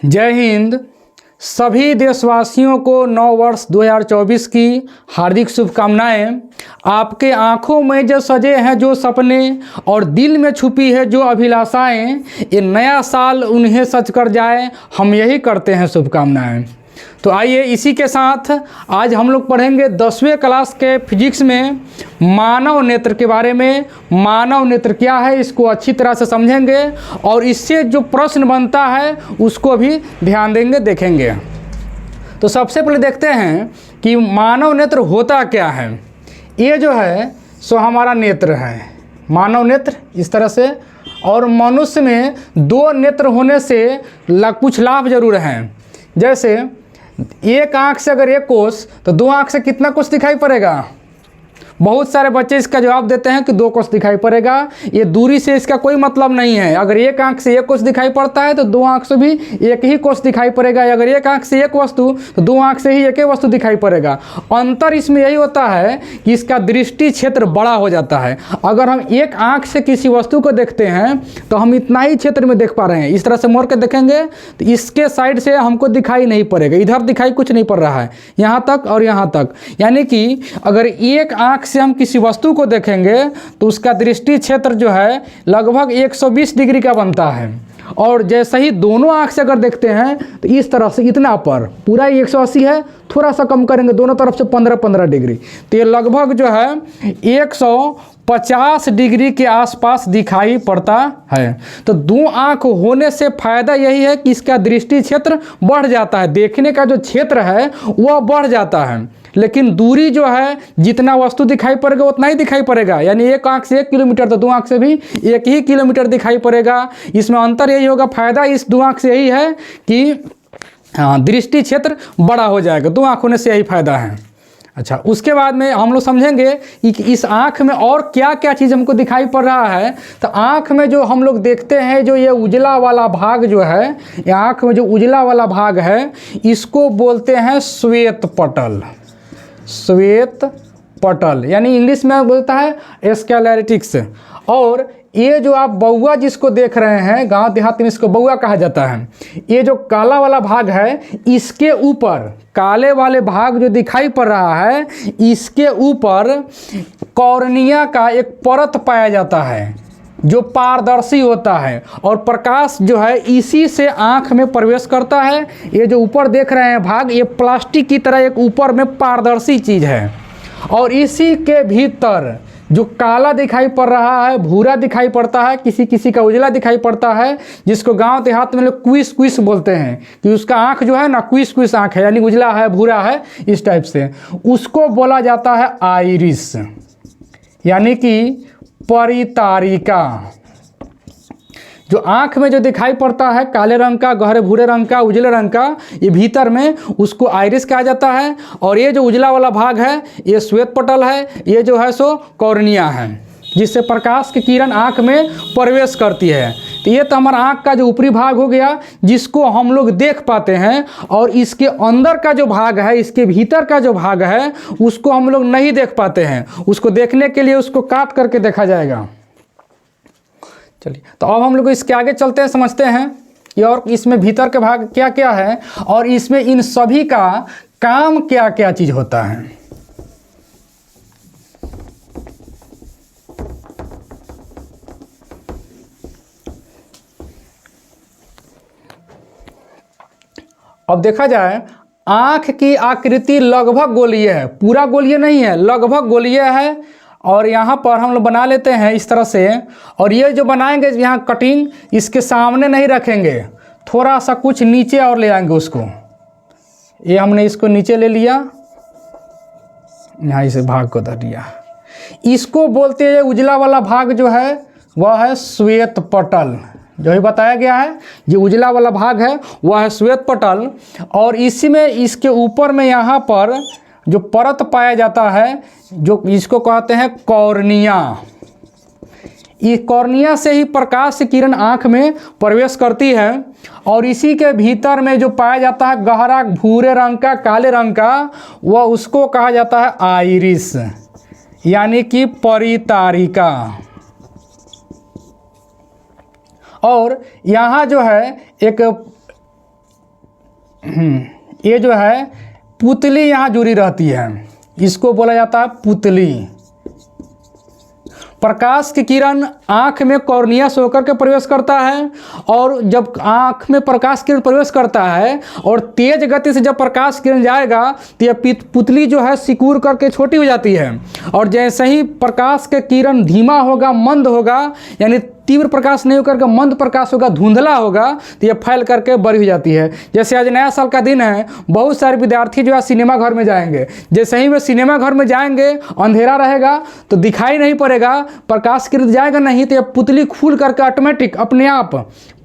जय हिंद। सभी देशवासियों को नव वर्ष 2024 की हार्दिक शुभकामनाएं। आपके आंखों में जो सजे हैं जो सपने और दिल में छुपी है जो अभिलाषाएं, ये नया साल उन्हें सच कर जाए, हम यही करते हैं शुभकामनाएं। तो आइए इसी के साथ आज हम लोग पढ़ेंगे 10वीं क्लास के फिजिक्स में मानव नेत्र के बारे में। मानव नेत्र क्या है इसको अच्छी तरह से समझेंगे और इससे जो प्रश्न बनता है उसको भी ध्यान देंगे, देखेंगे। तो सबसे पहले देखते हैं कि मानव नेत्र होता क्या है। ये जो है सो हमारा नेत्र है, मानव नेत्र इस तरह से। और मनुष्य में 2 नेत्र होने से कुछ लाभ जरूर हैं। जैसे एक आँख से अगर एक कोष तो 2 आँख से कितना कोष दिखाई पड़ेगा। बहुत सारे बच्चे इसका जवाब देते हैं कि 2 कोष दिखाई पड़ेगा। ये दूरी से इसका कोई मतलब नहीं है। अगर एक आँख से एक कोष दिखाई पड़ता है तो 2 आँख से भी एक ही कोष दिखाई पड़ेगा। अगर एक आँख से एक वस्तु तो 2 आँख से ही एक ही वस्तु दिखाई पड़ेगा। अंतर इसमें यही होता है कि इसका दृष्टि क्षेत्र बड़ा हो जाता है। अगर हम एक आँख से किसी वस्तु को देखते हैं तो हम इतना ही क्षेत्र में देख पा रहे हैं। इस तरह से मोड़ के देखेंगे तो इसके साइड से हमको दिखाई नहीं पड़ेगा, इधर दिखाई कुछ नहीं पड़ रहा है, यहाँ तक और यहाँ तक। यानी कि अगर एक आँख से हम किसी वस्तु को देखेंगे तो उसका दृष्टि क्षेत्र जो है लगभग 120 डिग्री का बनता है। और जैसे ही दोनों आँख से अगर देखते हैं तो इस तरह से इतना पर पूरा 180 है, थोड़ा सा कम करेंगे दोनों तरफ से 15-15 डिग्री, तो ये लगभग जो है 150 डिग्री के आसपास दिखाई पड़ता है। तो 2 आँख होने से फायदा यही है कि इसका दृष्टि क्षेत्र बढ़ जाता है, देखने का जो क्षेत्र है वह बढ़ जाता है। लेकिन दूरी जो है जितना वस्तु दिखाई पड़ेगा उतना ही दिखाई पड़ेगा। यानी एक आँख से 1 किलोमीटर तो 2 आँख से भी 1 ही किलोमीटर दिखाई पड़ेगा। इसमें अंतर यही होगा, फायदा इस 2 आँख से यही है कि दृष्टि क्षेत्र बड़ा हो जाएगा। 2 आँख होने से यही फायदा है। अच्छा, उसके बाद में हम लोग समझेंगे कि इस आँख में और क्या क्या चीज़ हमको दिखाई पड़ रहा है। तो आँख में जो हम लोग देखते हैं जो ये उजला वाला भाग जो है, ये आँख में जो उजला वाला भाग है इसको बोलते हैं श्वेत पटल। श्वेत पटल यानी इंग्लिश में बोलता है स्क्लेरेटिक्स। और ये जो आप बउआ जिसको देख रहे हैं, गांव देहात में इसको बउआ कहा जाता है। ये जो काला वाला भाग है इसके ऊपर, काले वाले भाग जो दिखाई पड़ रहा है इसके ऊपर कॉर्निया का एक परत पाया जाता है जो पारदर्शी होता है। और प्रकाश जो है इसी से आँख में प्रवेश करता है। ये जो ऊपर देख रहे हैं भाग, ये प्लास्टिक की तरह एक ऊपर में पारदर्शी चीज़ है। और इसी के भीतर जो काला दिखाई पड़ रहा है, भूरा दिखाई पड़ता है, किसी किसी का उजला दिखाई पड़ता है, जिसको गांव देहात में लोग क्विस क्विस बोलते हैं कि उसका आँख जो है ना क्विस क्विस आँख है, यानी उजला है भूरा है इस टाइप से, उसको बोला जाता है आइरिस यानी कि परितारिका। जो आँख में जो दिखाई पड़ता है काले रंग का, गहरे भूरे रंग का, उजले रंग का, ये भीतर में उसको आइरिस कहा जाता है। और ये जो उजला वाला भाग है ये श्वेत पटल है, ये जो है सो कॉर्निया है जिससे प्रकाश की किरण आँख में प्रवेश करती है। तो ये तो हमारा आँख का जो ऊपरी भाग हो गया जिसको हम लोग देख पाते हैं। और इसके अंदर का जो भाग है, इसके भीतर का जो भाग है उसको हम लोग नहीं देख पाते हैं। उसको देखने के लिए उसको काट करके देखा जाएगा। चलिए, तो अब हम लोग इसके आगे चलते हैं, समझते हैं कि और इसमें भीतर के भाग क्या क्या है और इसमें इन सभी का काम क्या क्या चीज़ होता है। अब देखा जाए, आँख की आकृति लगभग गोलीय है, पूरा गोलीय नहीं है, लगभग गोलीय है। और यहाँ पर हम लोग बना लेते हैं इस तरह से। और ये जो बनाएंगे यहाँ कटिंग इसके सामने नहीं रखेंगे, थोड़ा सा कुछ नीचे और ले आएंगे उसको। ये हमने इसको नीचे ले लिया, यहाँ इसे भाग को धर लिया। इसको बोलते हैं उजला वाला भाग जो है वह है श्वेत पटल। जो ही बताया गया है जो उजला वाला भाग है वह है श्वेत पटल। और इसी में इसके ऊपर में यहाँ पर जो परत पाया जाता है जो इसको कहते हैं कॉर्निया। इस कॉर्निया से ही प्रकाश की किरण आँख में प्रवेश करती है। और इसी के भीतर में जो पाया जाता है गहरा भूरे रंग का, काले रंग का, वह उसको कहा जाता है आइरिस यानी कि परितारिका। और यहाँ जो है एक ये जो है पुतली यहाँ जुड़ी रहती है, इसको बोला जाता है पुतली। प्रकाश की किरण आँख में कॉर्निया से होकर के प्रवेश करता है, और जब आँख में प्रकाश किरण प्रवेश करता है और तेज गति से जब प्रकाश किरण जाएगा तो यह पुतली जो है सिकुड़ करके छोटी हो जाती है, और जैसे ही प्रकाश के किरण धीमा होगा, मंद होगा, यानी तीव्र प्रकाश नहीं होकर के मंद प्रकाश होगा, धुंधला होगा, तो ये फैल करके बड़ी हो जाती है। जैसे आज नया साल का दिन है, बहुत सारे विद्यार्थी जो है सिनेमा घर में जाएंगे। जैसे ही वे सिनेमा घर में जाएंगे, अंधेरा रहेगा तो दिखाई नहीं पड़ेगा, प्रकाश किरण जाएगा नहीं, तो ये पुतली खुल करके ऑटोमेटिक अपने आप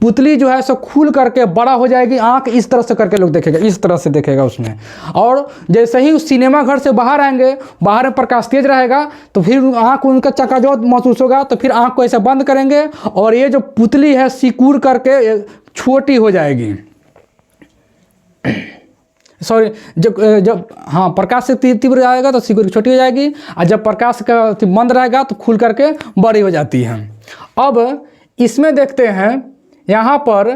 पुतली जो है सो खुल करके बड़ा हो जाएगी। आँख इस तरह से करके लोग देखेगा, इस तरह से देखेगा उसमें। और जैसे ही उस सिनेमा घर से बाहर आएंगे, बाहर में प्रकाश तेज रहेगा, तो फिर आँख उनका चकाचौंध महसूस होगा, तो फिर आँख को ऐसे बंद करेंगे और ये जो पुतली है सिकुड़ करके छोटी हो जाएगी। सॉरी, जब हाँ प्रकाश से तीव्र आएगा तो सिकुड़ छोटी हो जाएगी, और जब प्रकाश का मंद रहेगा तो खुल करके बड़ी हो जाती है। अब इसमें देखते हैं, यहाँ पर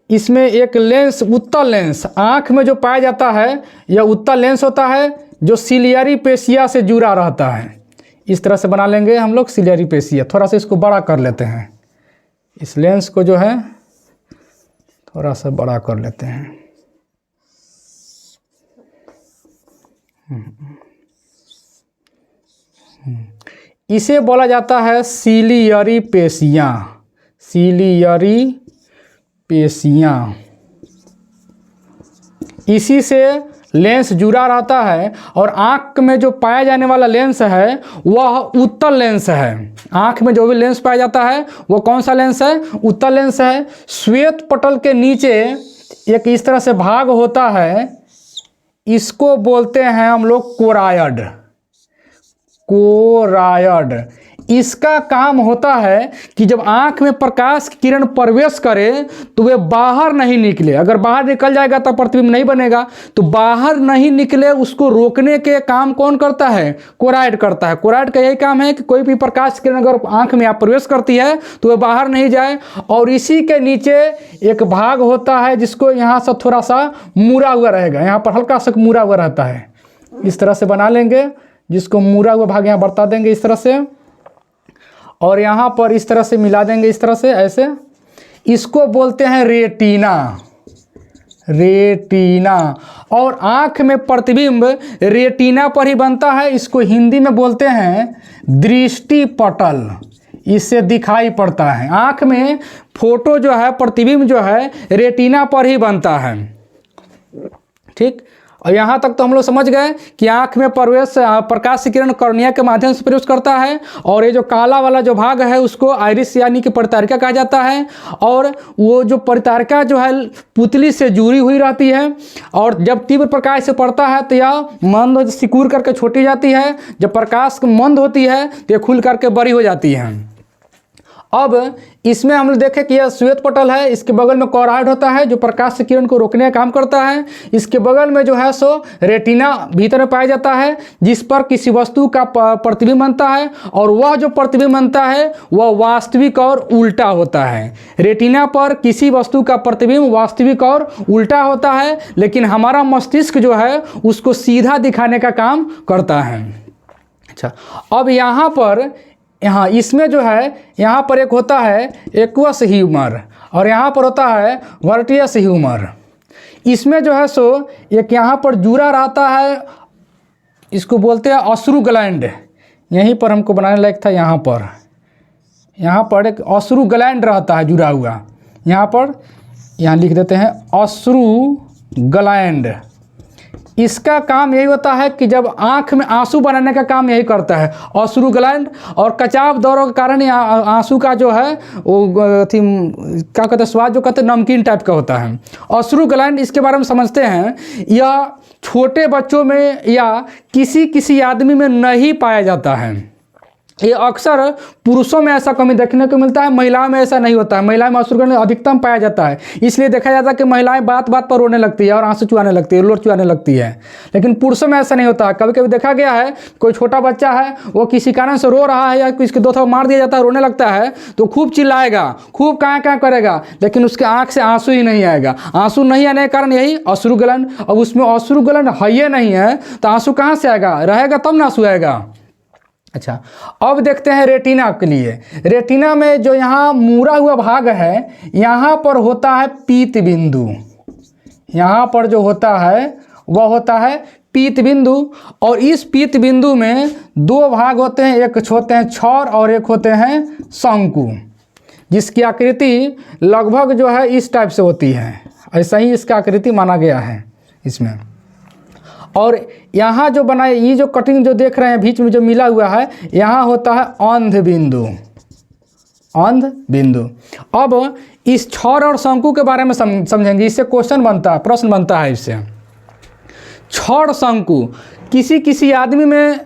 इसमें एक लेंस, उत्तल लेंस आँख में जो पाया जाता है, यह उत्तल लेंस होता है जो सिलियरी पेशिया से जुड़ा रहता है। इस तरह से बना लेंगे हम लोग सिलियरी पेशिया। थोड़ा सा इसको बड़ा कर लेते हैं, इस लेंस को जो है थोड़ा सा बड़ा कर लेते हैं। इसे बोला जाता है सिलियरी पेशियाँ, सिलियरी पेशियाँ। इसी से लेंस जुड़ा रहता है, और आँख में जो पाया जाने वाला लेंस है वह उत्तल लेंस है। आँख में जो भी लेंस पाया जाता है वो कौन सा लेंस है? उत्तल लेंस है। श्वेत पटल के नीचे एक इस तरह से भाग होता है, इसको बोलते हैं हम लोग कोरायड। कोरायड इसका काम होता है कि जब आँख में प्रकाश की किरण प्रवेश करे तो वे बाहर नहीं निकले। अगर बाहर निकल जाएगा तो प्रतिबिंब नहीं बनेगा, तो बाहर नहीं निकले उसको रोकने के काम कौन करता है? कोराइड करता है। कोराइड का यही काम है कि कोई भी प्रकाश किरण अगर आँख में आप प्रवेश करती है तो वह बाहर नहीं जाए। और इसी के नीचे एक भाग होता है जिसको यहाँ से थोड़ा सा मुड़ा हुआ रहेगा, यहाँ पर हल्का सा मुड़ा हुआ रहता है। इस तरह से बना लेंगे, जिसको मुड़ा हुआ भाग यहाँ बढ़ता देंगे इस तरह से, और यहाँ पर इस तरह से मिला देंगे, इस तरह से ऐसे। इसको बोलते हैं रेटिना। रेटिना। और आँख में प्रतिबिंब रेटिना पर ही बनता है। इसको हिंदी में बोलते हैं दृष्टि पटल। इससे दिखाई पड़ता है। आँख में फोटो जो है, प्रतिबिंब जो है रेटिना पर ही बनता है। ठीक, और यहाँ तक तो हम लोग समझ गए कि आँख में प्रकाश किरण कॉर्निया के माध्यम से प्रवेश करता है, और ये जो काला वाला जो भाग है उसको आइरिस यानी कि परितारिका कहा जाता है। और वो जो परितारिका जो है पुतली से जुड़ी हुई रहती है, और जब तीव्र प्रकाश से पड़ता है तो यह मंद सिकुड़ करके छोटी जाती है। जब प्रकाश मंद होती है तो यह खुल करके बड़ी हो जाती है। अब इसमें हम लोग देखें कि यह श्वेत पटल है, इसके बगल में कोराइड होता है जो प्रकाश किरण को रोकने का काम करता है। इसके बगल में जो है सो रेटिना भीतर में पाया जाता है, जिस पर किसी वस्तु का प्रतिबिंब बनता है, और वह जो प्रतिबिंब बनता है वह वास्तविक और उल्टा होता है। रेटिना पर किसी वस्तु का प्रतिबिंब वास्तविक और उल्टा होता है, लेकिन हमारा मस्तिष्क जो है उसको सीधा दिखाने का काम करता है। अच्छा, अब यहाँ इसमें जो है, यहाँ पर एक होता है एक्वस ह्यूमर, और यहाँ पर होता है वर्टियस ह्यूमर। इसमें जो है सो एक यहाँ पर जुड़ा रहता है, इसको बोलते हैं अश्रु ग्लैंड। यहीं पर हमको बनाने लायक था, यहाँ पर एक अश्रु ग्लैंड रहता है जुड़ा हुआ। यहाँ लिख देते हैं अश्रु ग्लैंड। इसका काम यही होता है कि जब आँख में आंसू बनाने का काम यही करता है अश्रु ग्लैंड, और कचाव दौरों के कारण आंसू का जो है वो क्या कहते हैं, स्वाद जो कहते हैं नमकीन टाइप का होता है। अश्रु ग्लैंड इसके बारे में समझते हैं, यह छोटे बच्चों में या किसी आदमी में नहीं पाया जाता है। ये अक्सर पुरुषों में ऐसा कमी देखने को मिलता है, महिलाओं में ऐसा नहीं होता है। महिलाओं में अश्रुगण अधिकतम पाया जाता है, इसलिए देखा जाता है कि महिलाएं बात बात पर रोने लगती है और आंसू चुआने लगती है, लोर चुआने लगती है। लेकिन पुरुषों में ऐसा नहीं होता है। कभी कभी देखा गया है कोई छोटा बच्चा है, वो किसी कारण से रो रहा है या किसी दो थप्पड़ मार दिया जाता है, रोने लगता है, तो खूब चिल्लाएगा, खूब काँ काँ करेगा, लेकिन उसके आँख से आंसू ही नहीं आएगा। आंसू नहीं आने के कारण यही अश्रुगलन। अब उसमें अश्रुगलन है ही नहीं है तो आंसू कहाँ से आएगा? रहेगा तब ना आंसू आएगा। अच्छा, अब देखते हैं रेटिना के लिए। रेटिना में जो यहाँ मुड़ा हुआ भाग है, यहाँ पर होता है पीत बिंदु। यहाँ पर जो होता है वह होता है पीत बिंदु, और इस पीत बिंदु में दो भाग होते हैं, एक होते हैं छौर और एक होते हैं शंकु, जिसकी आकृति लगभग जो है इस टाइप से होती है। ऐसा ही इसका आकृति माना गया है इसमें। और यहाँ जो बनाए, ये जो कटिंग जो देख रहे हैं बीच में जो मिला हुआ है, यहाँ होता है अंध बिंदु। अंध बिंदु। अब इस छौर और शंकु के बारे में समझेंगे, इससे क्वेश्चन बनता है, प्रश्न बनता है इससे। छौर शंकु, किसी किसी आदमी में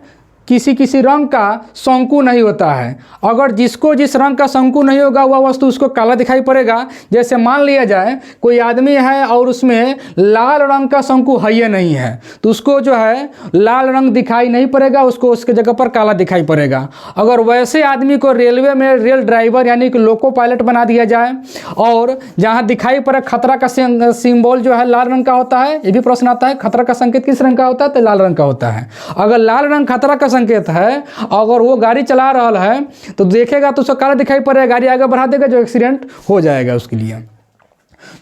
किसी किसी रंग का शंकु नहीं होता है। अगर जिसको जिस रंग का शंकु नहीं होगा वह वस्तु उसको काला दिखाई पड़ेगा। जैसे मान लिया जाए कोई आदमी है और उसमें लाल रंग का शंकु है ही नहीं है, तो उसको जो है लाल रंग दिखाई नहीं पड़ेगा, उसको उसके जगह पर काला दिखाई पड़ेगा। अगर वैसे आदमी को रेलवे में रेल ड्राइवर यानी कि लोको पायलट बना दिया जाए और जहाँ दिखाई पड़े खतरा का सिंबल जो है लाल रंग का होता है, ये भी प्रश्न आता है, खतरा का संकेत किस रंग का होता है? तो लाल रंग का होता है। अगर लाल रंग खतरा का संकेत है, अगर वो गाड़ी चला रहा है तो देखेगा तो उसको काला दिखाई पड़ेगा, गाड़ी आगे बढ़ा देगा, जो एक्सीडेंट हो जाएगा उसके लिए।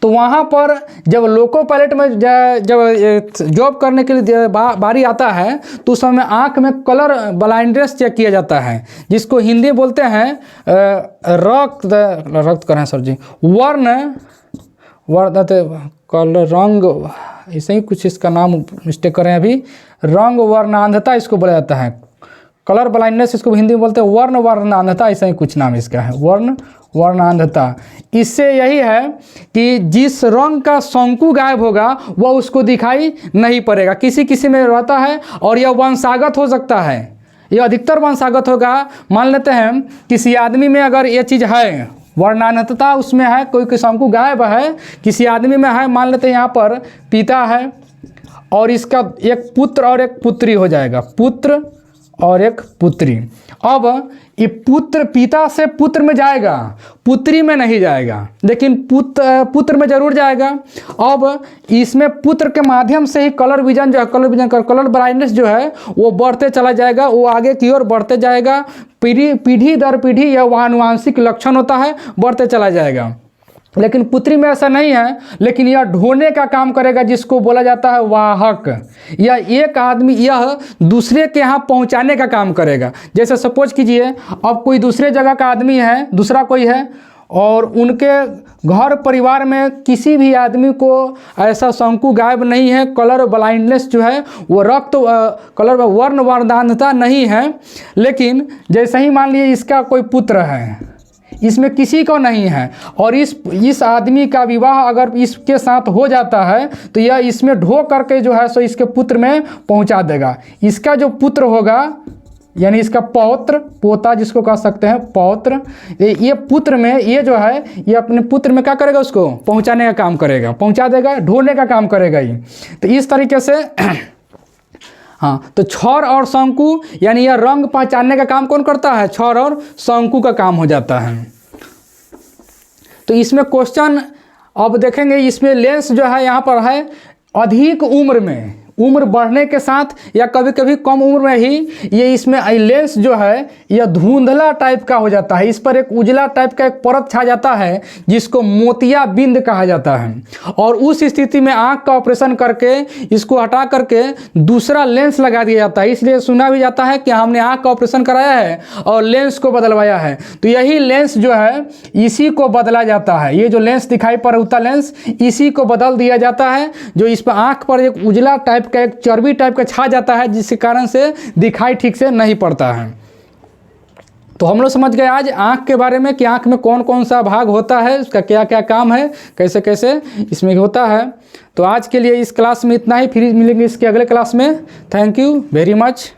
तो वहाँ पर जब लोको पायलट में जब जॉब करने के लिए बारी आता है तो उस समय आँख में कलर ब्लाइंडनेस चेक किया जाता है, जिसको हिंदी बोलते हैं रक्त करें सर जी, कलर रंग, ऐसे ही कुछ इसका नाम मिस्टेक करें अभी, रंग वर्णांधता इसको बोला जाता है। कलर ब्लाइंडनेस इसको हिंदी में बोलते हैं वर्ण वर्णांधता, ऐसा ही कुछ नाम इसका है, वर्ण वर्णांधता। इससे यही है कि जिस रंग का शंकु गायब होगा वह उसको दिखाई नहीं पड़ेगा। किसी किसी में रहता है और यह वंशागत हो सकता है, यह अधिकतर वंशागत होगा। मान लेते हैं किसी आदमी में अगर ये चीज़ है, वर्णांधता उसमें है, कोई शंकु गायब है, किसी आदमी में है, मान लेते हैं यहाँ पर पिता है और इसका एक पुत्र और एक पुत्री हो जाएगा, पुत्र और एक पुत्री। अब ये पुत्र पिता से पुत्र में जाएगा, पुत्री में नहीं जाएगा, लेकिन पुत्र में जरूर जाएगा। अब इसमें पुत्र के माध्यम से ही कलर विजन जो है, कलर ब्राइटनेस जो है वो बढ़ते चला जाएगा, वो आगे की ओर बढ़ते जाएगा, पीढ़ी दर पीढ़ी यह आनुवांशिक लक्षण होता है, बढ़ते चला जाएगा। लेकिन पुत्री में ऐसा नहीं है, लेकिन यह ढोने का काम करेगा, जिसको बोला जाता है वाहक। यह एक आदमी यह दूसरे के यहाँ पहुँचाने का काम करेगा। जैसे सपोज कीजिए अब कोई दूसरे जगह का आदमी है, दूसरा कोई है, और उनके घर परिवार में किसी भी आदमी को ऐसा शंकु गायब नहीं है, कलर ब्लाइंडनेस जो है वो रक्त कलर वर्ण वर्णांधता नहीं है, लेकिन जैसे ही मान लीजिए इसका कोई पुत्र है, इसमें किसी को नहीं है, और इस आदमी का विवाह अगर इसके साथ हो जाता है तो यह इसमें ढो करके जो है सो इसके पुत्र में पहुंचा देगा। इसका जो पुत्र होगा यानी इसका पौत्र, पोता जिसको कह सकते हैं, पौत्र, ये पुत्र में ये जो है ये अपने पुत्र में क्या करेगा, उसको पहुंचाने का काम करेगा, पहुंचा देगा, ढोने का काम करेगा ये। तो इस तरीके से हाँ, तो छौर और शंकु यानी यह रंग पहचानने का काम कौन करता है? छौर और शंकु का काम हो जाता है। तो इसमें क्वेश्चन अब देखेंगे, इसमें लेंस जो है यहाँ पर है अधिक उम्र में, उम्र बढ़ने के साथ या कभी कभी कम उम्र में ही ये इसमें लेंस जो है यह धुंधला टाइप का हो जाता है, इस पर एक उजला टाइप का एक परत छा जाता है जिसको मोतिया बिंद कहा जाता है। और उस स्थिति में आँख का ऑपरेशन करके इसको हटा करके दूसरा लेंस लगा दिया जाता है। इसलिए सुना भी जाता है कि हमने आँख का ऑपरेशन कराया है और लेंस को बदलवाया है, तो यही लेंस जो है इसी को बदला जाता है। ये जो लेंस दिखाई पड़ रहा लेंस, इसी को बदल दिया जाता है, जो इस पर आँख पर एक उजला टाइप का एक चर्बी टाइप का छा जाता है, जिसके कारण से दिखाई ठीक से नहीं पड़ता है। तो हम लोग समझ गए आज आँख के बारे में कि आँख में कौन कौन सा भाग होता है, उसका क्या क्या काम है, कैसे कैसे इसमें होता है। तो आज के लिए इस क्लास में इतना ही, फिर मिलेंगे इसके अगले क्लास में। Thank you very much.